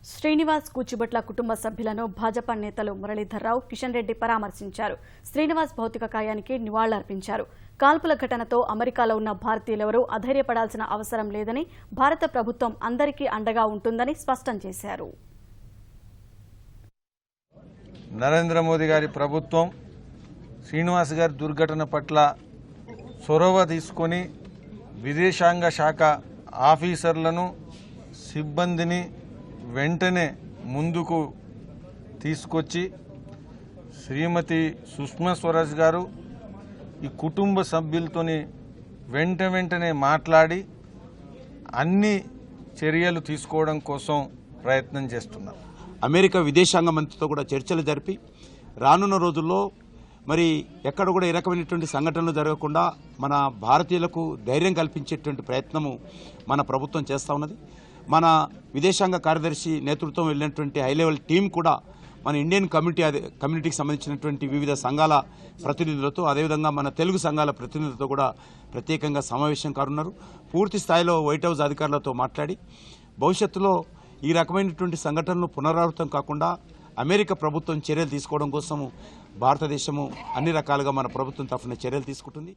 శ్రీనివాస్ కూచిభట్ల కుటుంబ సభ్యులను భాజపా నేతలు మురళీధర్ రావు, కిషన్ రెడ్డి పరామర్శించారు. శ్రీనివాస్ భౌతిక కాయానికి నివాళులర్పించారు. కాల్పుల ఘటనతో అమెరికాలో ఉన్న భారతీయులెవరూ అధైర్యపడాల్సిన అవసరం లేదని, భారత ప్రభుత్వం అందరికీ అండగా ఉంటుందని స్పష్టం చేశారు. నరేంద్ర మోదీ గారి ప్రభుత్వం శ్రీనివాస్ గారి దుర్ఘటన పట్ల చొరవ తీసుకొని విదేశాంగ శాఖ ఆఫీసర్లను, సిబ్బందిని వెంటనే ముందుకు తీసుకొచ్చి శ్రీమతి సుష్మా స్వరాజ్ గారు ఈ కుటుంబ సభ్యులతోని వెంటనే మాట్లాడి అన్ని చర్యలు తీసుకోవడం కోసం ప్రయత్నం చేస్తున్నారు. అమెరికా విదేశాంగ మంత్రితో కూడా చర్చలు జరిపి రానున్న రోజుల్లో మరి ఎక్కడ కూడా ఈ రకమైనటువంటి సంఘటనలు జరగకుండా మన భారతీయులకు ధైర్యం కల్పించేటువంటి ప్రయత్నము మన ప్రభుత్వం చేస్తూ ఉన్నది. మన విదేశాంగ కార్యదర్శి నేతృత్వం వెళ్ళినటువంటి హై లెవెల్ టీం కూడా మన ఇండియన్ కమ్యూనిటీకి సంబంధించినటువంటి వివిధ సంఘాల ప్రతినిధులతో, అదేవిధంగా మన తెలుగు సంఘాల ప్రతినిధులతో కూడా ప్రత్యేకంగా సమావేశం కానున్నారు. పూర్తి స్థాయిలో వైట్ హౌస్ అధికారులతో మాట్లాడి భవిష్యత్తులో ఈ రకమైనటువంటి సంఘటనలు పునరావృతం కాకుండా అమెరికా ప్రభుత్వం చర్యలు తీసుకోవడం కోసము భారతదేశము అన్ని రకాలుగా మన ప్రభుత్వం తరఫున చర్యలు తీసుకుంటుంది.